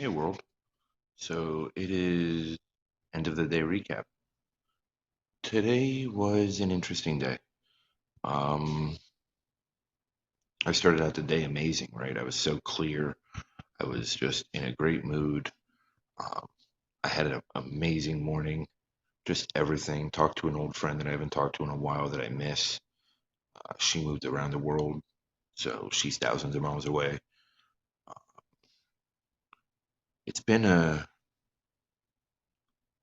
Hey world. So it is end of the day recap. Today was an interesting day. Um, I started out the day amazing, right? I was so clear. I was just in a great mood. Um, I had an amazing morning. Just everything. Talked to an old friend that I haven't talked to in a while that I miss. She moved around the world, so she's thousands of miles away. Uh, it's been a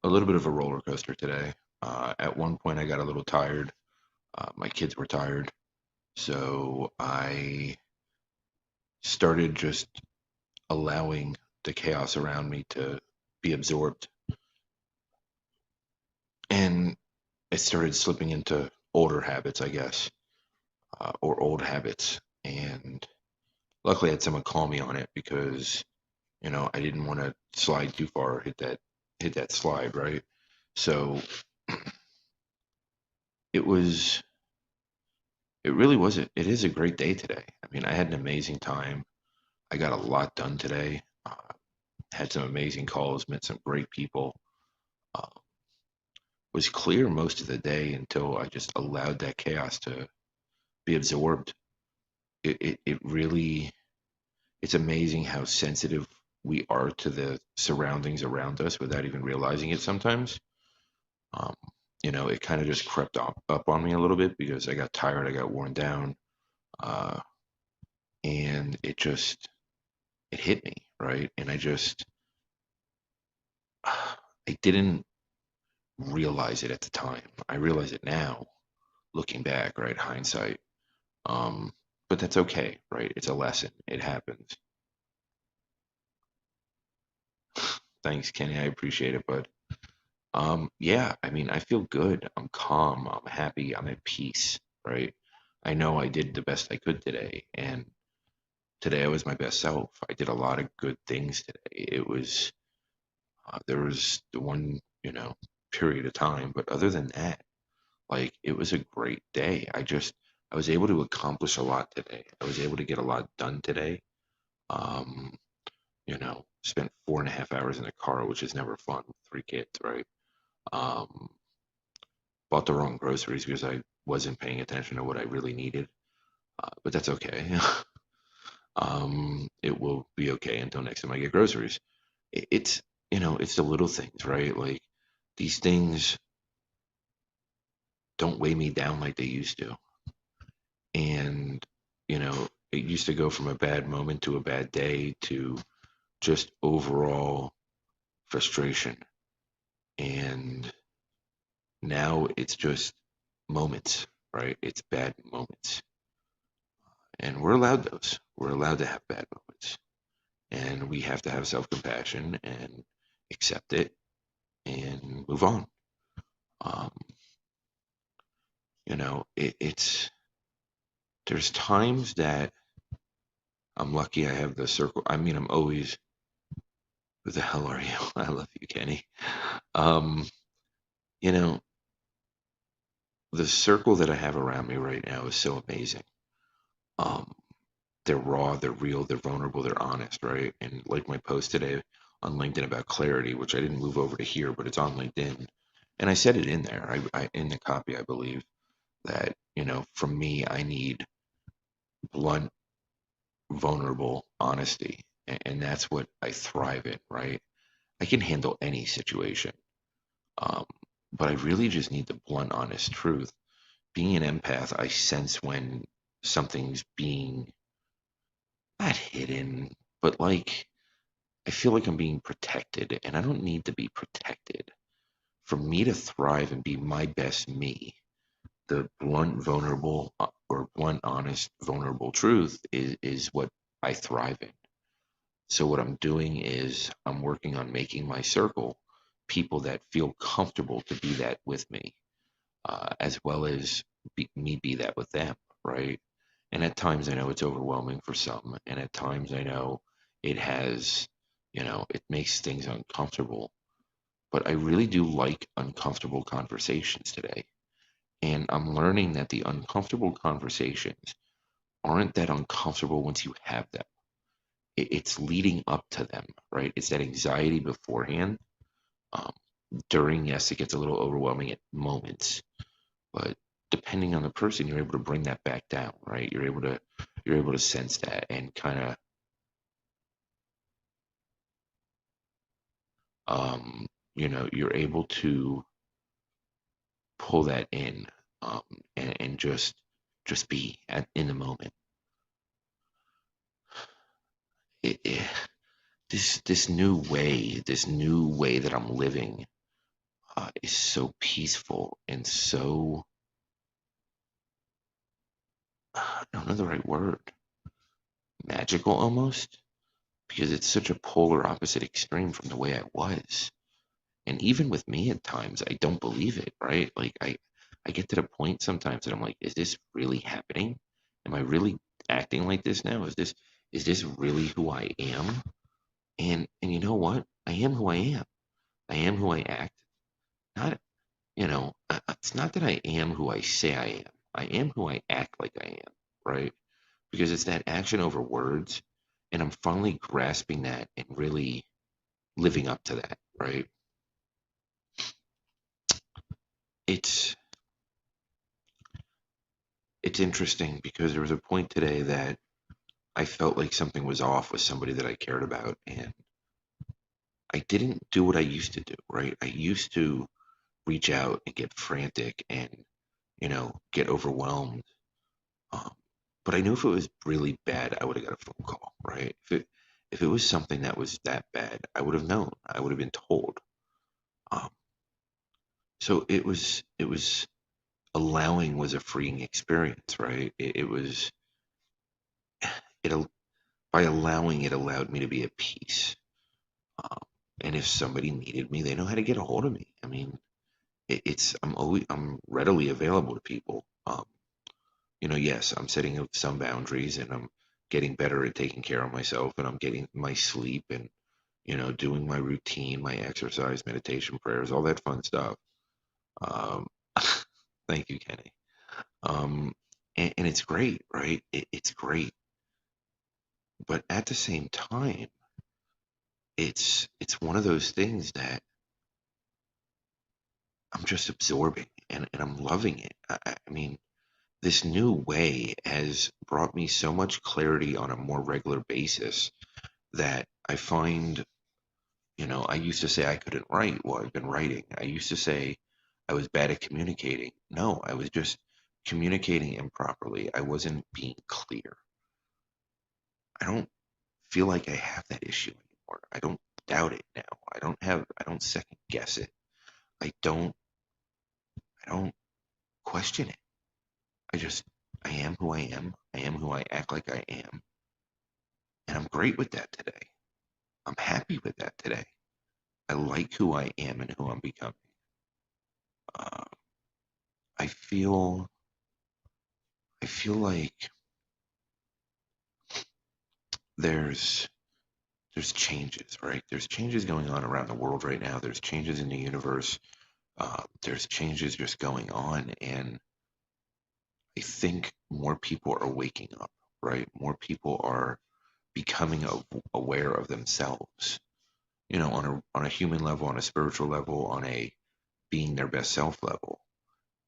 little bit of a roller coaster today. At one point, I got a little tired. My kids were tired. So I started just allowing the chaos around me to be absorbed. And I started slipping into older habits, I guess, or old habits. And luckily, I had someone call me on it because, I didn't want to slide too far, or hit that slide, right? So it was, it really was, it is a great day today. I mean, I had an amazing time. I got a lot done today. Had some amazing calls, met some great people. Uh, was clear most of the day until I just allowed that chaos to be absorbed. It really, it's amazing how sensitive we are to the surroundings around us without even realizing it sometimes. Um, it kind of just crept up on me a little bit because I got tired, I got worn down, uh, and it hit me, right? And I didn't realize it at the time. I realize it now, looking back, right? Hindsight. Um, but that's okay, right? It's a lesson. It happens. Thanks, Kenny. I appreciate it, bud. Yeah, I mean, I feel good. I'm calm. I'm happy. I'm at peace, right? I know I did the best I could today, and today I was my best self. I did a lot of good things today. There was the one, period of time, but other than that, like, it was a great day. I was able to accomplish a lot today. I was able to get a lot done today. Um, spent 4.5 hours in the car, which is never fun with three kids, right? Um, bought the wrong groceries because I wasn't paying attention to what I really needed, but that's okay. It will be okay until next time I get groceries. It's the little things, right? Like, these things don't weigh me down like they used to. And, it used to go from a bad moment to a bad day to just overall frustration. And now it's just moments, right? It's bad moments. And we're allowed those. We're allowed to have bad moments. And we have to have self compassion and accept it and move on. Um, there's times that I'm lucky I have the circle. I mean, I'm always, who the hell are you? I love you, Kenny. Um, you know, the circle that I have around me right now is so amazing. Um, they're raw, they're real, they're vulnerable, they're honest, right? And like my post today on LinkedIn about clarity, which I didn't move over to here, but it's on LinkedIn, and I said it in there. I in the copy, I believe that from me, I need blunt, vulnerable honesty, and that's what I thrive in, right? I can handle any situation, um, but I really just need the blunt, honest truth. Being an empath, I sense when something's being not hidden, but like I feel like I'm being protected, and I don't need to be protected. For me to thrive and be my best me, the blunt, vulnerable, or blunt, honest, vulnerable truth is what I thrive in. So what I'm doing is I'm working on making my circle people that feel comfortable to be that with me, as well as me be that with them, right? And at times I know it's overwhelming for some, and at times I know it has, it makes things uncomfortable. But I really do like uncomfortable conversations today. And I'm learning that the uncomfortable conversations aren't that uncomfortable once you have them. it's leading up to them, right? It's that anxiety beforehand. Um, During, yes, it gets a little overwhelming at moments, but depending on the person, you're able to bring that back down, right? You're able to sense that and kind of um, you're able to pull that in, um, and just be in the moment. It, this new way that I'm living is so peaceful and so I don't know the right word, magical almost, because it's such a polar opposite extreme from the way I was. And even with me at times, I don't believe it, right? Like I get to the point sometimes that I'm like, is this really happening? Am I really acting like this now? Is this really who I am? And you know what? I am who I am. I am who I act. Not, it's not that I am who I say I am. I am who I act like I am, right? Because it's that action over words, and I'm finally grasping that and really living up to that, right? It's it's interesting because there was a point today that I felt like something was off with somebody that I cared about, and I didn't do what I used to do, right? I used to reach out and get frantic and, get overwhelmed. Um, but I knew if it was really bad, I would have got a phone call, right? If it was something that was that bad, I would have known. I would have been told. Um, so it was allowing was a freeing experience, right? It was it by allowing it allowed me to be at peace. Um, and if somebody needed me, they know how to get a hold of me. I mean, I'm readily available to people. Yes, I'm setting up some boundaries and I'm getting better at taking care of myself and I'm getting my sleep and doing my routine, my exercise, meditation, prayers, all that fun stuff. Um, thank you, Kenny. And it's great, right? It's great, but at the same time, it's one of those things that I'm just absorbing and I'm loving it. I mean, this new way has brought me so much clarity on a more regular basis that I find, I used to say I couldn't write. Well, I've been writing. I used to say I was bad at communicating. No, I was just communicating improperly. I wasn't being clear. I don't feel like I have that issue anymore. I don't doubt it now. I don't second guess it. I don't, I don't question it. I am who I am. I am who I act like I am. And I'm great with that today. I'm happy with that today. I like who I am and who I'm becoming. Uh, I feel I feel like there's there's changes, right? There's changes going on around the world right now. There's changes in the universe. There's changes just going on, and I think more people are waking up, right? More people are becoming aware of themselves. On a human level, on a spiritual level, on a being their best self level.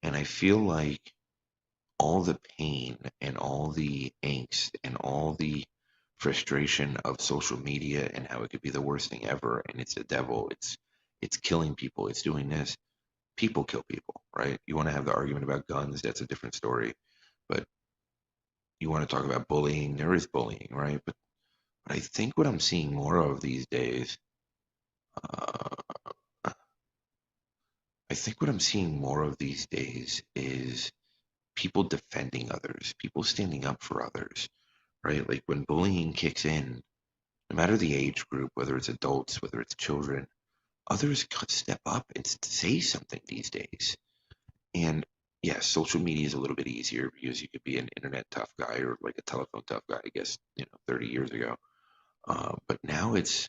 And I feel like all the pain and all the angst and all the frustration of social media and how it could be the worst thing ever and it's the devil, it's killing people, it's doing this. People kill people, right? You want to have the argument about guns, that's a different story. But you want to talk about bullying, there is bullying, right? But I think what I'm seeing more of these days, uh, I think what I'm seeing more of these days is people defending others, people standing up for others, right? Like when bullying kicks in, no matter the age group, whether it's adults, whether it's children, others step up and say something these days. And yes, social media is a little bit easier because you could be an internet tough guy or like a telephone tough guy, I guess, 30 years ago. But now it's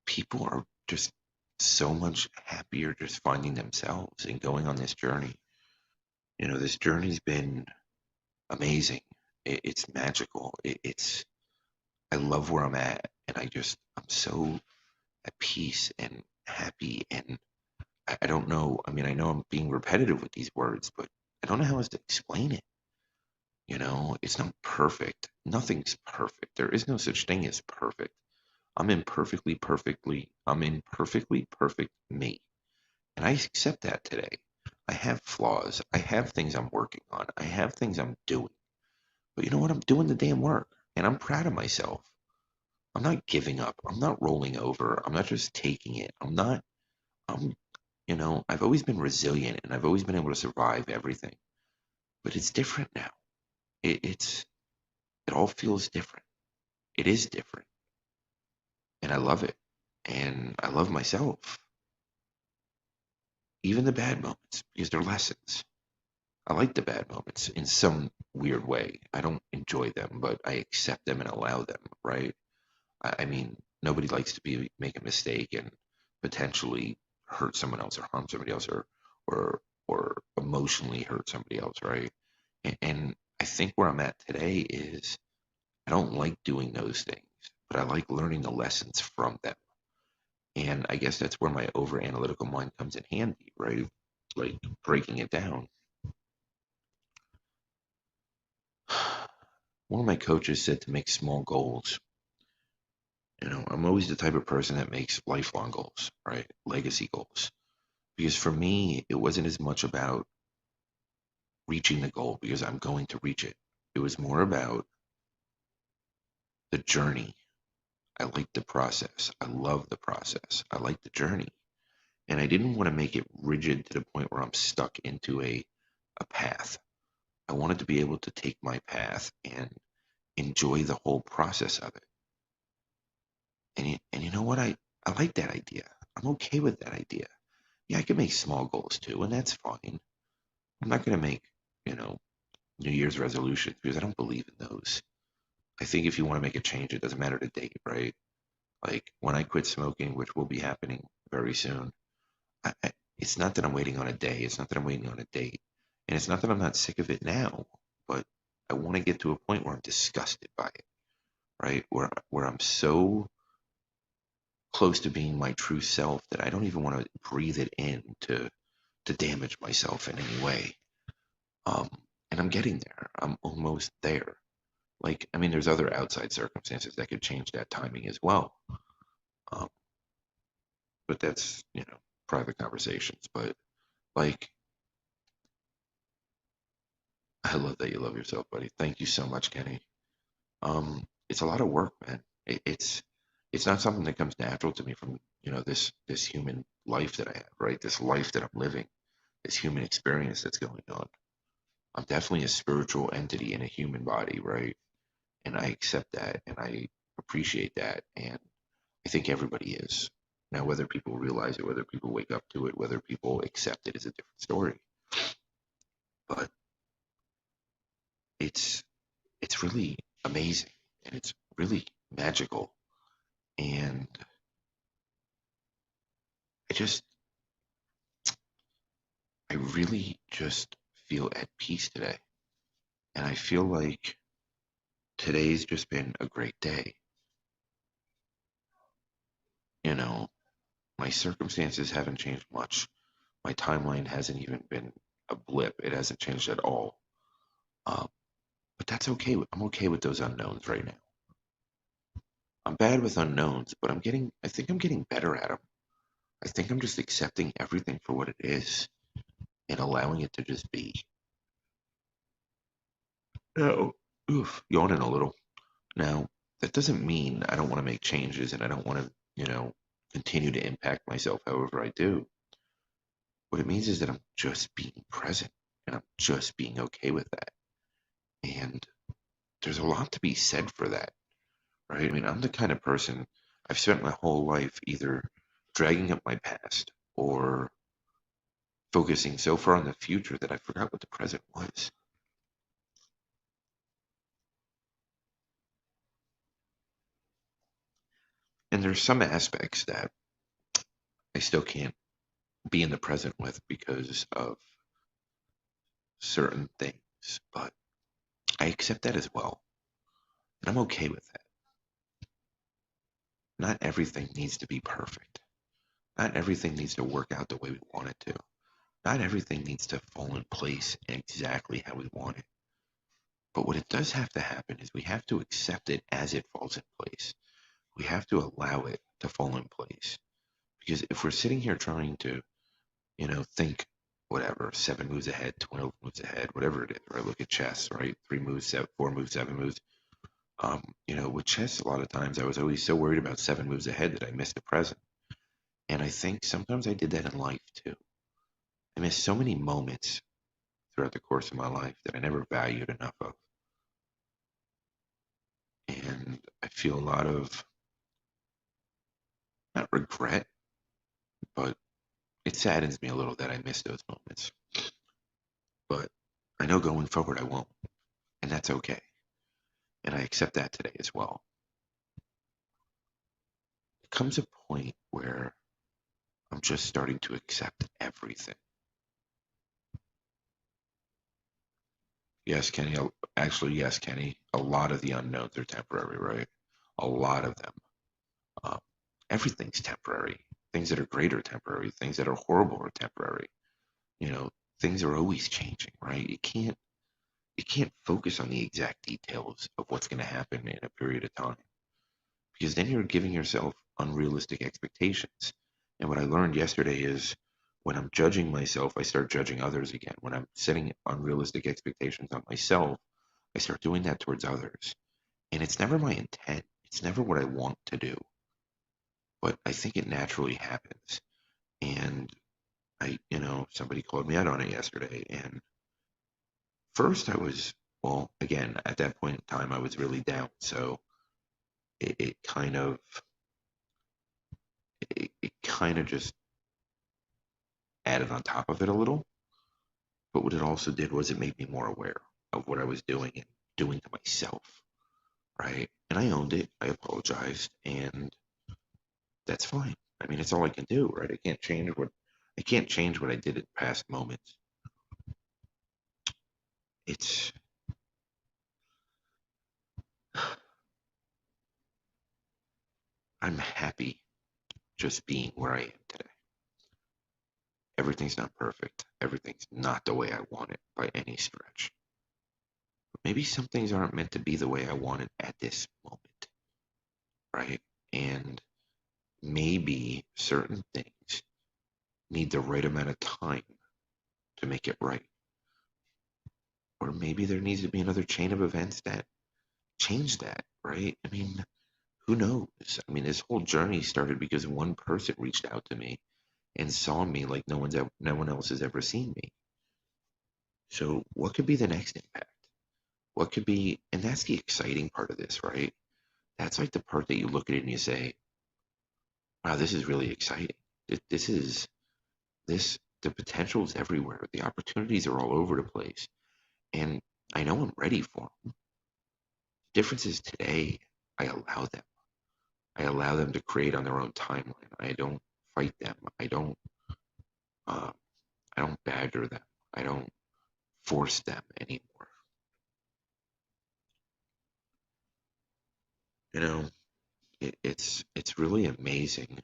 people are just so much happier just finding themselves and going on this journey. This journey's been amazing. It's magical. It's I love where I'm at, and I'm so at peace and happy, and I don't know. I mean, I know I'm being repetitive with these words, but I don't know how else to explain it. It's not perfect. Nothing's perfect. There is no such thing as perfect. I'm in perfectly perfect me. And I accept that today. I have flaws. I have things I'm working on. I have things I'm doing. But you know what? I'm doing the damn work. And I'm proud of myself. I'm not giving up. I'm not rolling over. I'm not just taking it. I'm, I've always been resilient and I've always been able to survive everything. But it's different now. It all feels different. It is different. And I love it. And I love myself. Even the bad moments, because they're lessons. I like the bad moments in some weird way. I don't enjoy them, but I accept them and allow them, right? I mean, nobody likes to make a mistake and potentially hurt someone else or harm somebody else or or emotionally hurt somebody else, right? And I think where I'm at today is I don't like doing those things, but I like learning the lessons from them. And I guess that's where my over analytical mind comes in handy, right? Like breaking it down. One of my coaches said to make small goals. I'm always the type of person that makes lifelong goals, right? Legacy goals. Because for me, it wasn't as much about reaching the goal because I'm going to reach it. It was more about the journey. I like the process. I love the process. I like the journey. And I didn't want to make it rigid to the point where I'm stuck into a path. I wanted to be able to take my path and enjoy the whole process of it. And you know what? I like that idea. I'm okay with that idea. Yeah, I can make small goals too, and that's fine. I'm not going to make, you know, New Year's resolutions because I don't believe in those. I think if you want to make a change, it doesn't matter the date, right? Like when I quit smoking, which will be happening very soon, it's not that I'm waiting on a day. It's not that I'm waiting on a date. And it's not that I'm not sick of it now, but I want to get to a point where I'm disgusted by it, right? Where I'm so close to being my true self that I don't even want to breathe it in to damage myself in any way. Um, and I'm getting there. I'm almost there. Like, I mean, there's other outside circumstances that could change that timing as well. Um, but that's, private conversations. But like, I love that you love yourself, buddy. Thank you so much, Kenny. It's a lot of work, man. It's not something that comes natural to me from, this human life that I have, right? This life that I'm living, this human experience that's going on. I'm definitely a spiritual entity in a human body, right? And I accept that and I appreciate that. And I think everybody is. Now, whether people realize it, whether people wake up to it, whether people accept it is a different story. But it's it's really amazing and it's really magical. And I just I really just feel at peace today. And I feel like today's just been a great day. You know, my circumstances haven't changed much. My timeline hasn't even been a blip. It hasn't changed at all. Um, but that's okay. I'm okay with those unknowns right now. I'm bad with unknowns, but I think I'm getting better at them. I think I'm just accepting everything for what it is and allowing it to just be. No. Oof, yawning a little. Now, that doesn't mean I don't want to make changes and I don't want to, continue to impact myself however I do. What it means is that I'm just being present and I'm just being okay with that. And there's a lot to be said for that, right? I mean, I'm the kind of person I've spent my whole life either dragging up my past or focusing so far on the future that I forgot what the present was. And there's some aspects that I still can't be in the present with because of certain things, but I accept that as well. And I'm okay with that. not everything needs to be perfect. Not everything needs to work out the way we want it to. Not everything needs to fall in place exactly how we want it. But what it does have to happen is we have to accept it as it falls in place. We have to allow it to fall in place. Because if we're sitting here trying to, think whatever, 7 moves ahead, 12 moves ahead, whatever it is, right? Look at chess, right? 3 moves, 4 moves, 7 moves. With chess, a lot of times I was always so worried about 7 moves ahead that I missed the present. And I think sometimes I did that in life too. I missed so many moments throughout the course of my life that I never valued enough of. And I feel a lot of, not regret, but it saddens me a little that I missed those moments. But I know going forward I won't. And that's okay. And I accept that today as well. It comes a point where I'm just starting to accept everything. Yes, Kenny. Actually, yes, Kenny. A lot of the unknowns are temporary, right? A lot of them. Um, Everything's temporary. Things that are great are temporary. Things that are horrible are temporary. You know, things are always changing, right? You can't focus on the exact details of what's going to happen in a period of time because then you're giving yourself unrealistic expectations. And what I learned yesterday is when I'm judging myself, I start judging others again. When I'm setting unrealistic expectations on myself, I start doing that towards others. And it's never my intent. It's never what I want to do, but I think it naturally happens. And somebody called me out on it yesterday. And first I was, well, again, at that point in time, I was really down. So it kind of, it kind of just added on top of it a little. But what it also did was it made me more aware of what I was doing and doing to myself, right? And I owned it. I apologized, and that's fine. I mean, it's all I can do, right? I can't change what I did in past moments. It's I'm happy just being where I am today. Everything's not perfect. Everything's not the way I want it by any stretch. Maybe some things aren't meant to be the way I want it at this moment, right? And maybe certain things need the right amount of time to make it right. Or maybe there needs to be another chain of events that change that, right? I mean, who knows? I mean, this whole journey started because one person reached out to me and saw me like no one else has ever seen me. So what could be the next impact? What could be, and that's the exciting part of this, right? That's like the part that you look at it and you say, wow, this is really exciting. This is this the potential is everywhere. The opportunities are all over the place. And I know I'm ready for them. The difference is today I allow them. I allow them to create on their own timeline. I don't fight them. Uh, I don't badger them. I don't force them anymore. You know, it's really amazing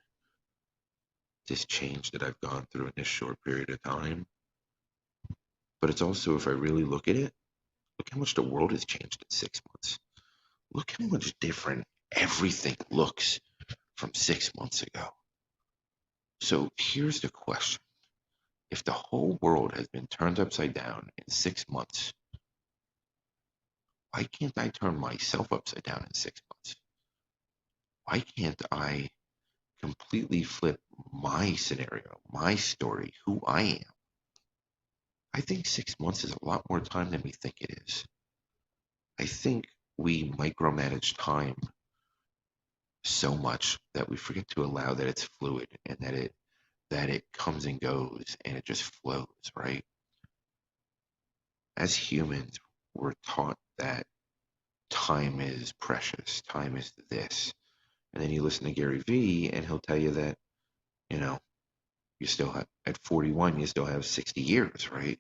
this change that I've gone through in this short period of time. But it's also, if I really look at it, look how much the world has changed in 6 months. Look how much different everything looks from 6 months ago. So here's the question. If the whole world has been turned upside down in 6 months, why can't I turn myself upside down in 6 months? Why can't I completely flip my scenario, my story, who I am? I think 6 months is a lot more time than we think it is. I think we micromanage time so much that we forget to allow that it's fluid and that it comes and goes and it just flows, right? As humans, we're taught that time is precious, time is this. And then you listen to Gary Vee and he'll tell you that, you know, you still have at 41, you still have 60 years, right?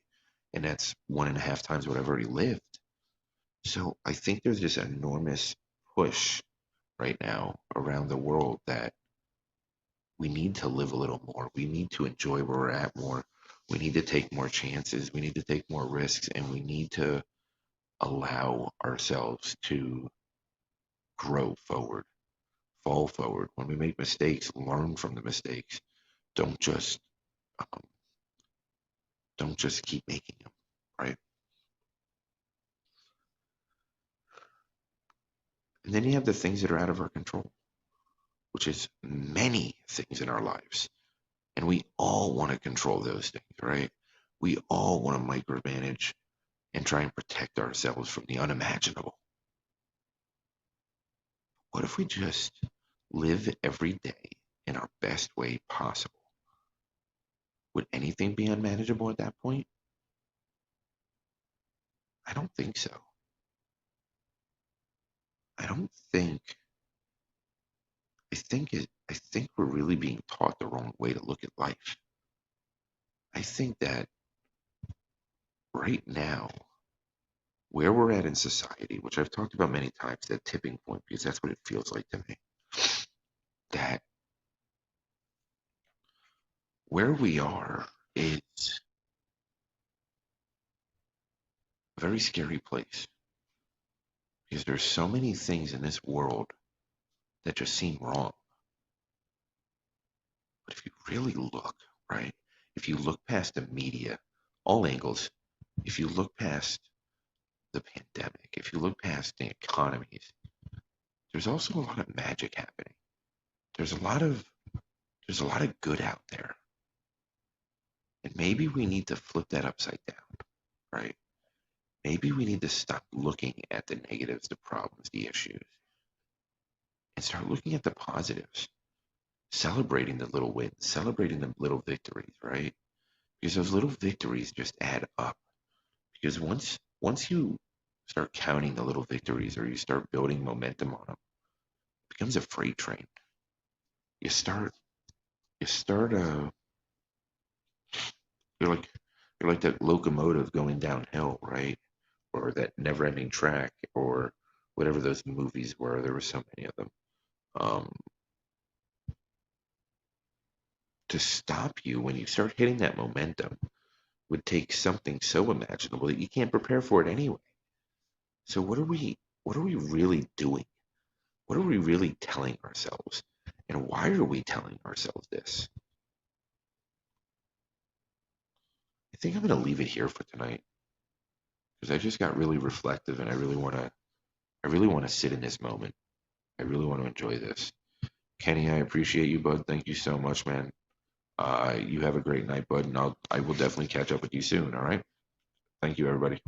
And that's 1.5 times what I've already lived. So I think there's this enormous push right now around the world that we need to live a little more. We need to enjoy where we're at more. We need to take more chances. We need to take more risks, and we need to allow ourselves to grow forward, fall forward. When we make mistakes, learn from the mistakes. Don't just um, don't just keep making them, right? And then you have the things that are out of our control, which is many things in our lives. And we all want to control those things, right? We all want to micromanage and try and protect ourselves from the unimaginable. What if we just live every day in our best way possible? Would anything be unmanageable at that point? I don't think so. I don't think I think we're really being taught the wrong way to look at life. I think that right now, where we're at in society, which I've talked about many times, that tipping point, because that's what it feels like to me, that where we are is a very scary place because there's so many things in this world that just seem wrong. But if you really look, right, if you look past the media, all angles, if you look past the pandemic, if you look past the economies, there's also a lot of magic happening. There's a lot of there's a lot of good out there. And maybe we need to flip that upside down, right? Maybe we need to stop looking at the negatives, the problems, the issues, and start looking at the positives, celebrating the little wins, celebrating the little victories, right? Because those little victories just add up. Because once you start counting the little victories or you start building momentum on them, it becomes a freight train. You start you start you're like you're like that locomotive going downhill, right? Or that never-ending track, or whatever those movies were. There were so many of them. Um, to stop you when you start hitting that momentum would take something so imaginable that you can't prepare for it anyway. So what are we really doing? What are we really telling ourselves? And why are we telling ourselves this? I think I'm going to leave it here for tonight because I just got really reflective and I really want to sit in this moment. I really want to enjoy this. Kenny, I appreciate you, bud. Thank you so much, man. You have a great night, bud, and I will definitely catch up with you soon. All right. Thank you, everybody.